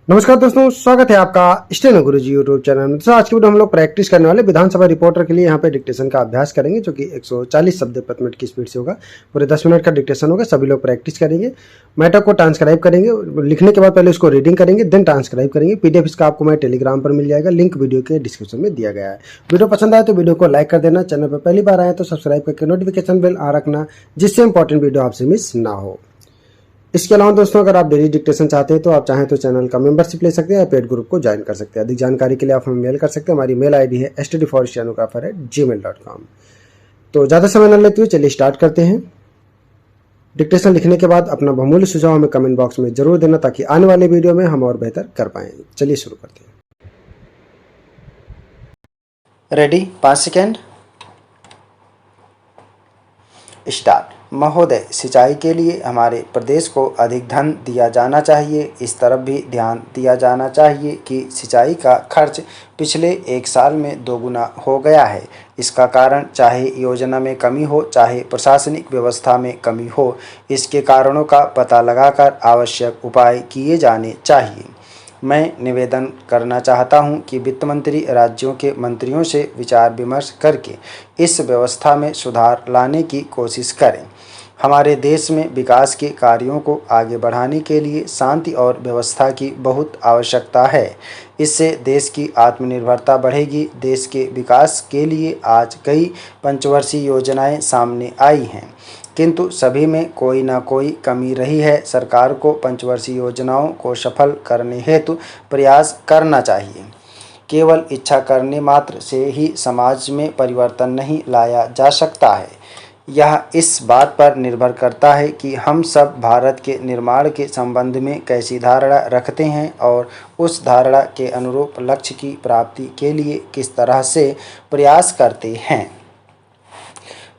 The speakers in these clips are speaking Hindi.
नमस्कार दोस्तों, स्वागत है आपका स्टेनो गुरुजी यूट्यूब चैनल में। दोस्तों आज की वीडियो हम लोग प्रैक्टिस करने वाले विधानसभा रिपोर्टर के लिए यहाँ पे डिक्टेशन का अभ्यास करेंगे, जो कि 140 शब्द प्रति मिनट की स्पीड से होगा। पूरे 10 मिनट का डिक्टेशन होगा। सभी लोग प्रैक्टिस करेंगे, मैटर को ट्रांसक्राइब करेंगे। लिखने के बाद पहले उसको रीडिंग करेंगे, देन ट्रांसक्राइब करेंगे। पीडीएफ इसका आपको मैं टेलीग्राम पर मिल जाएगा, लिंक वीडियो के डिस्क्रिप्शन में दिया गया है। वीडियो पसंद आए तो वीडियो को लाइक कर देना, चैनल पर पहली बार आए तो सब्सक्राइब करके नोटिफिकेशन बेल आ रखना, जिससे इंपॉर्टेंट वीडियो आपसे मिस ना हो। इसके अलावा दोस्तों, अगर आप डेली डिक्टेशन चाहते हैं तो आप चाहें तो चैनल का मेंबरशिप ले सकते हैं या पेड ग्रुप को ज्वाइन कर सकते हैं। अधिक जानकारी के लिए आप हमें मेल कर सकते हैं। हमारी मेल आईडी है studyforstenographer@gmail.com। तो ज़्यादा समय न लेते हुए चलिए स्टार्ट करते हैं। डिक्टेशन लिखने के बाद अपना बहुमूल्य सुझाव हमें कमेंट बॉक्स में जरूर देना, ताकि आने वाले वीडियो में हम और बेहतर कर पाएँ। चलिए शुरू करते हैं। रेडी? 5 second, start. महोदय, सिंचाई के लिए हमारे प्रदेश को अधिक धन दिया जाना चाहिए। इस तरफ भी ध्यान दिया जाना चाहिए कि सिंचाई का खर्च पिछले 1 साल में दोगुना हो गया है। इसका कारण चाहे योजना में कमी हो, चाहे प्रशासनिक व्यवस्था में कमी हो, इसके कारणों का पता लगाकर आवश्यक उपाय किए जाने चाहिए। मैं निवेदन करना चाहता हूं कि वित्त मंत्री राज्यों के मंत्रियों से विचार विमर्श करके इस व्यवस्था में सुधार लाने की कोशिश करें। हमारे देश में विकास के कार्यों को आगे बढ़ाने के लिए शांति और व्यवस्था की बहुत आवश्यकता है। इससे देश की आत्मनिर्भरता बढ़ेगी। देश के विकास के लिए आज कई पंचवर्षीय योजनाएं सामने आई हैं, किंतु सभी में कोई ना कोई कमी रही है। सरकार को पंचवर्षीय योजनाओं को सफल करने हेतु प्रयास करना चाहिए। केवल इच्छा करने मात्र से ही समाज में परिवर्तन नहीं लाया जा सकता है। यह इस बात पर निर्भर करता है कि हम सब भारत के निर्माण के संबंध में कैसी धारणा रखते हैं और उस धारणा के अनुरूप लक्ष्य की प्राप्ति के लिए किस तरह से प्रयास करते हैं।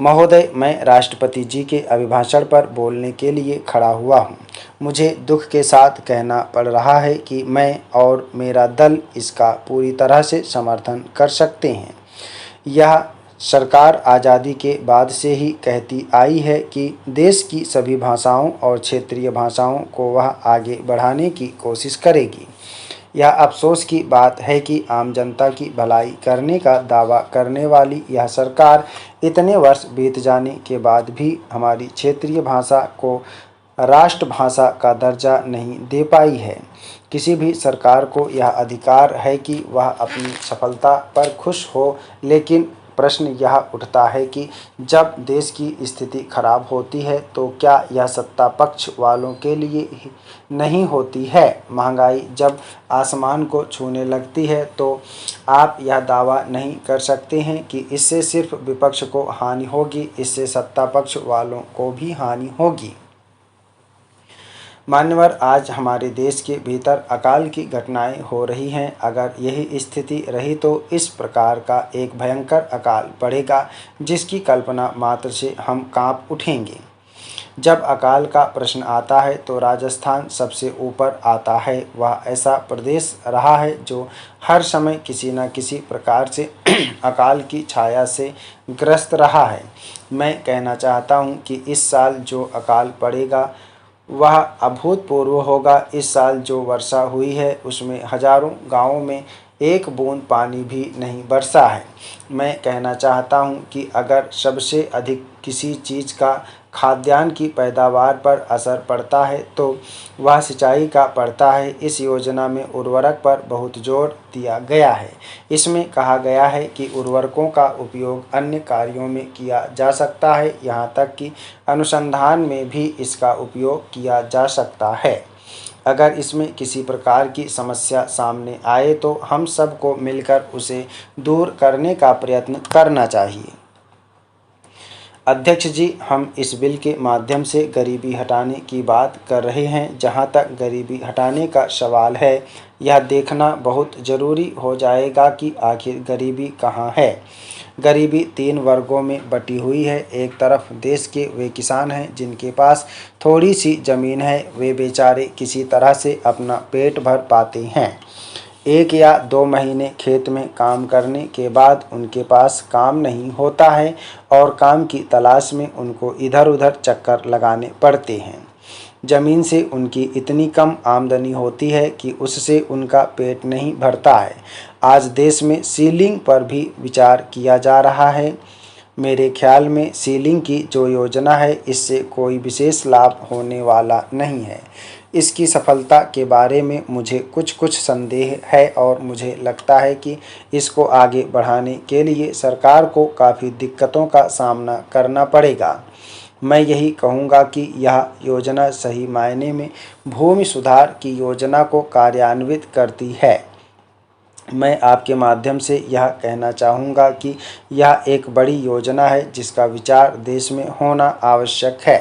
महोदय, मैं राष्ट्रपति जी के अभिभाषण पर बोलने के लिए खड़ा हुआ हूँ। मुझे दुख के साथ कहना पड़ रहा है कि मैं और मेरा दल इसका पूरी तरह से समर्थन कर सकते हैं। यह सरकार आज़ादी के बाद से ही कहती आई है कि देश की सभी भाषाओं और क्षेत्रीय भाषाओं को वह आगे बढ़ाने की कोशिश करेगी। यह अफसोस की बात है कि आम जनता की भलाई करने का दावा करने वाली यह सरकार इतने वर्ष बीत जाने के बाद भी हमारी क्षेत्रीय भाषा को राष्ट्रभाषा का दर्जा नहीं दे पाई है। किसी भी सरकार को यह अधिकार है कि वह अपनी सफलता पर खुश हो, लेकिन प्रश्न यह उठता है कि जब देश की स्थिति खराब होती है तो क्या यह सत्ता पक्ष वालों के लिए ही नहीं होती है। महंगाई जब आसमान को छूने लगती है तो आप यह दावा नहीं कर सकते हैं कि इससे सिर्फ विपक्ष को हानि होगी, इससे सत्ता पक्ष वालों को भी हानि होगी। मान्यवर, आज हमारे देश के भीतर अकाल की घटनाएं हो रही हैं। अगर यही स्थिति रही तो इस प्रकार का एक भयंकर अकाल पड़ेगा जिसकी कल्पना मात्र से हम कांप उठेंगे। जब अकाल का प्रश्न आता है तो राजस्थान सबसे ऊपर आता है। वह ऐसा प्रदेश रहा है जो हर समय किसी न किसी प्रकार से अकाल की छाया से ग्रस्त रहा है। मैं कहना चाहता हूँ कि इस साल जो अकाल पड़ेगा वह अभूतपूर्व होगा। इस साल जो वर्षा हुई है उसमें हजारों गांवों में एक बूंद पानी भी नहीं बरसा है। मैं कहना चाहता हूं कि अगर सबसे अधिक किसी चीज़ का खाद्यान्न की पैदावार पर असर पड़ता है तो वह सिंचाई का पड़ता है। इस योजना में उर्वरक पर बहुत जोर दिया गया है। इसमें कहा गया है कि उर्वरकों का उपयोग अन्य कार्यों में किया जा सकता है, यहाँ तक कि अनुसंधान में भी इसका उपयोग किया जा सकता है। अगर इसमें किसी प्रकार की समस्या सामने आए तो हम सबको मिलकर उसे दूर करने का प्रयत्न करना चाहिए। अध्यक्ष जी, हम इस बिल के माध्यम से गरीबी हटाने की बात कर रहे हैं। जहां तक गरीबी हटाने का सवाल है, यह देखना बहुत ज़रूरी हो जाएगा कि आखिर गरीबी कहां है। गरीबी 3 वर्गों में बटी हुई है। एक तरफ देश के वे किसान हैं जिनके पास थोड़ी सी ज़मीन है, वे बेचारे किसी तरह से अपना पेट भर पाते हैं। 1 या 2 महीने खेत में काम करने के बाद उनके पास काम नहीं होता है और काम की तलाश में उनको इधर उधर चक्कर लगाने पड़ते हैं। ज़मीन से उनकी इतनी कम आमदनी होती है कि उससे उनका पेट नहीं भरता है। आज देश में सीलिंग पर भी विचार किया जा रहा है। मेरे ख्याल में सीलिंग की जो योजना है, इससे कोई विशेष लाभ होने वाला नहीं है। इसकी सफलता के बारे में मुझे कुछ संदेह है और मुझे लगता है कि इसको आगे बढ़ाने के लिए सरकार को काफ़ी दिक्कतों का सामना करना पड़ेगा। मैं यही कहूँगा कि यह योजना सही मायने में भूमि सुधार की योजना को कार्यान्वित करती है। मैं आपके माध्यम से यह कहना चाहूँगा कि यह एक बड़ी योजना है जिसका विचार देश में होना आवश्यक है।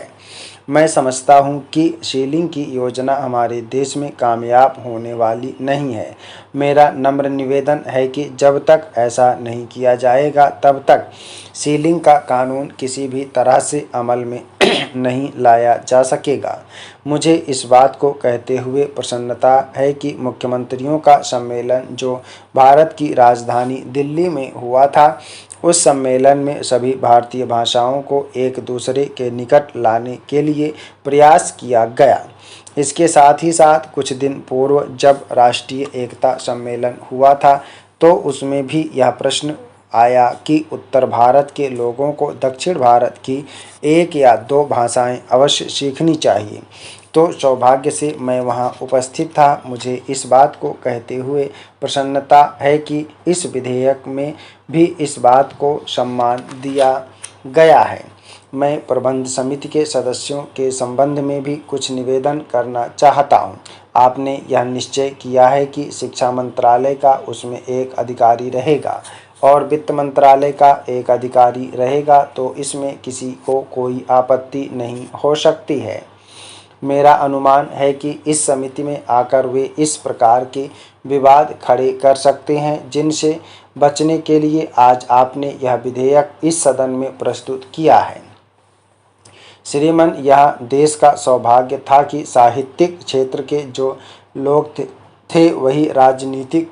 मैं समझता हूँ कि सीलिंग की योजना हमारे देश में कामयाब होने वाली नहीं है। मेरा नम्र निवेदन है कि जब तक ऐसा नहीं किया जाएगा तब तक सीलिंग का कानून किसी भी तरह से अमल में नहीं लाया जा सकेगा। मुझे इस बात को कहते हुए प्रसन्नता है कि मुख्यमंत्रियों का सम्मेलन जो भारत की राजधानी दिल्ली में हुआ था, उस सम्मेलन में सभी भारतीय भाषाओं को एक दूसरे के निकट लाने के लिए प्रयास किया गया। इसके साथ ही साथ कुछ दिन पूर्व जब राष्ट्रीय एकता सम्मेलन हुआ था, तो उसमें भी यह प्रश्न आया कि उत्तर भारत के लोगों को दक्षिण भारत की 1 या 2 भाषाएं अवश्य सीखनी चाहिए। तो सौभाग्य से मैं वहां उपस्थित था। मुझे इस बात को कहते हुए प्रसन्नता है कि इस विधेयक में भी इस बात को सम्मान दिया गया है। मैं प्रबंध समिति के सदस्यों के संबंध में भी कुछ निवेदन करना चाहता हूं। आपने यह निश्चय किया है कि शिक्षा मंत्रालय का उसमें एक अधिकारी रहेगा और वित्त मंत्रालय का एक अधिकारी रहेगा, तो इसमें किसी को कोई आपत्ति नहीं हो सकती है। मेरा अनुमान है कि इस समिति में आकर वे इस प्रकार के विवाद खड़े कर सकते हैं जिनसे बचने के लिए आज आपने यह विधेयक इस सदन में प्रस्तुत किया है। श्रीमान, यह देश का सौभाग्य था कि साहित्यिक क्षेत्र के जो लोग थे वही राजनीतिक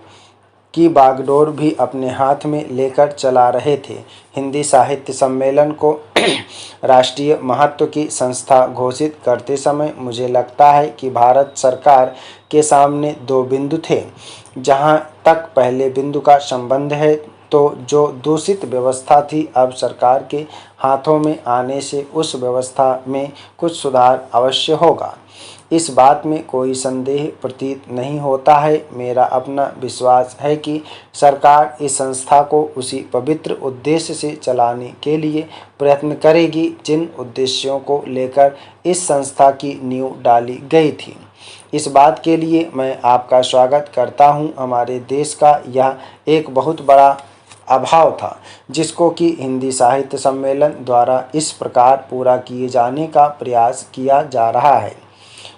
की बागडोर भी अपने हाथ में लेकर चला रहे थे। हिंदी साहित्य सम्मेलन को राष्ट्रीय महत्व की संस्था घोषित करते समय मुझे लगता है कि भारत सरकार के सामने 2 बिंदु थे। जहां तक पहले बिंदु का संबंध है, तो जो दूषित व्यवस्था थी, अब सरकार के हाथों में आने से उस व्यवस्था में कुछ सुधार अवश्य होगा। इस बात में कोई संदेह प्रतीत नहीं होता है। मेरा अपना विश्वास है कि सरकार इस संस्था को उसी पवित्र उद्देश्य से चलाने के लिए प्रयत्न करेगी जिन उद्देश्यों को लेकर इस संस्था की नींव डाली गई थी। इस बात के लिए मैं आपका स्वागत करता हूं। हमारे देश का यह एक बहुत बड़ा अभाव था जिसको कि हिंदी साहित्य सम्मेलन द्वारा इस प्रकार पूरा किए जाने का प्रयास किया जा रहा है।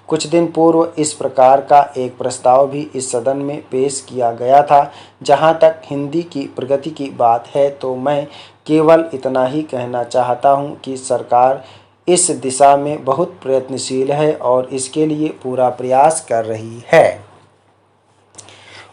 कुछ दिन पूर्व इस प्रकार का एक प्रस्ताव भी इस सदन में पेश किया गया था। जहां तक हिंदी की प्रगति की बात है, तो मैं केवल इतना ही कहना चाहता हूं कि सरकार इस दिशा में बहुत प्रयत्नशील है और इसके लिए पूरा प्रयास कर रही है।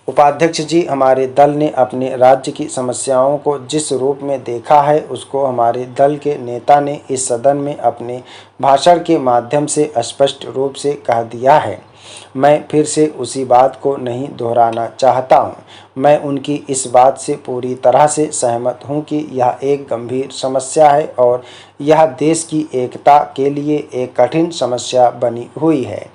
उपाध्यक्ष जी, हमारे दल ने अपने राज्य की समस्याओं को जिस रूप में देखा है, उसको हमारे दल के नेता ने इस सदन में अपने भाषण के माध्यम से स्पष्ट रूप से कह दिया है। मैं फिर से उसी बात को नहीं दोहराना चाहता हूं। मैं उनकी इस बात से पूरी तरह से सहमत हूं कि यह एक गंभीर समस्या है और यह देश की एकता के लिए एक कठिन समस्या बनी हुई है।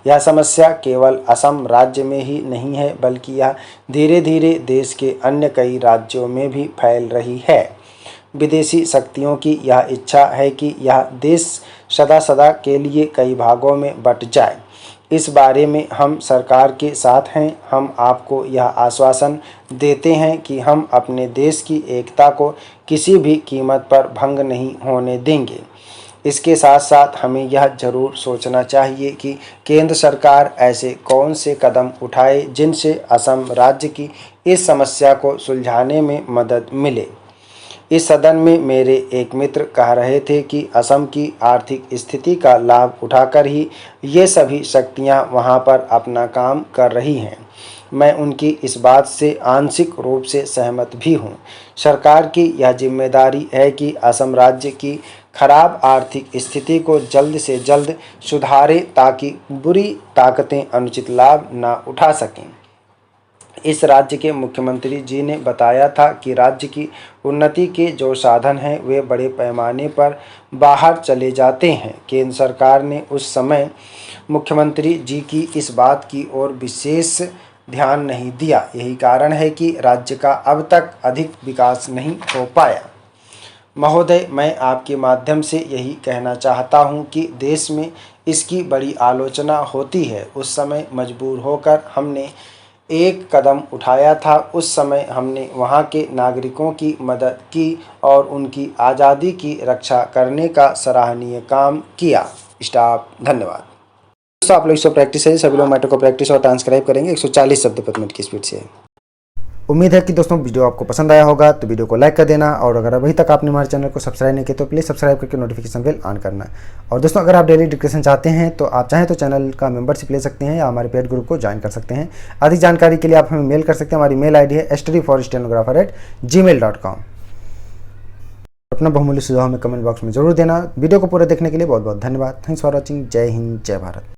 यह समस्या केवल असम राज्य में ही नहीं है, बल्कि यह धीरे धीरे देश के अन्य कई राज्यों में भी फैल रही है। विदेशी शक्तियों की यह इच्छा है कि यह देश सदा सदा के लिए कई भागों में बंट जाए। इस बारे में हम सरकार के साथ हैं। हम आपको यह आश्वासन देते हैं कि हम अपने देश की एकता को किसी भी कीमत पर भंग नहीं होने देंगे। इसके साथ साथ हमें यह जरूर सोचना चाहिए कि केंद्र सरकार ऐसे कौन से कदम उठाए जिनसे असम राज्य की इस समस्या को सुलझाने में मदद मिले। इस सदन में मेरे एक मित्र कह रहे थे कि असम की आर्थिक स्थिति का लाभ उठाकर ही ये सभी शक्तियां वहां पर अपना काम कर रही हैं। मैं उनकी इस बात से आंशिक रूप से सहमत भी हूं। सरकार की यह जिम्मेदारी है कि असम राज्य की खराब आर्थिक स्थिति को जल्द से जल्द सुधारें ताकि बुरी ताकतें अनुचित लाभ न उठा सकें। इस राज्य के मुख्यमंत्री जी ने बताया था कि राज्य की उन्नति के जो साधन हैं वे बड़े पैमाने पर बाहर चले जाते हैं। केंद्र सरकार ने उस समय मुख्यमंत्री जी की इस बात की ओर विशेष ध्यान नहीं दिया। यही कारण है कि राज्य का अब तक अधिक विकास नहीं हो पाया। महोदय, मैं आपके माध्यम से यही कहना चाहता हूं कि देश में इसकी बड़ी आलोचना होती है। उस समय मजबूर होकर हमने एक कदम उठाया था। उस समय हमने वहाँ के नागरिकों की मदद की और उनकी आज़ादी की रक्षा करने का सराहनीय काम किया। स्टाफ, धन्यवाद। दोस्तों, आप लोग इसको प्रैक्टिस है, सभी लोग मैटर को प्रैक्टिस और ट्रांसक्राइब करेंगे। 140 शब्द प्रति मिनट की स्पीड से है। उम्मीद है कि दोस्तों वीडियो आपको पसंद आया होगा, तो वीडियो को लाइक कर देना, और अगर अभी तक आपने हमारे चैनल को सब्सक्राइब नहीं किया तो प्लीज़ सब्सक्राइब करके नोटिफिकेशन बेल ऑन करना। और दोस्तों, अगर आप डेली डिस्कशन चाहते हैं तो आप चाहें तो चैनल का मेंबरशिप ले सकते हैं या हमारे पेड ग्रुप को ज्वाइन कर सकते हैं। अधिक जानकारी के लिए आप हमें मेल कर सकते हैं। हमारी मेल ID है studyforstenographer@gmail.com। अपना बहुमूल्य सुझाव हमें कमेंट बॉक्स में जरूर देना। वीडियो को पूरा देखने के लिए बहुत बहुत धन्यवाद। Thanks for watching. जय हिंद, जय भारत।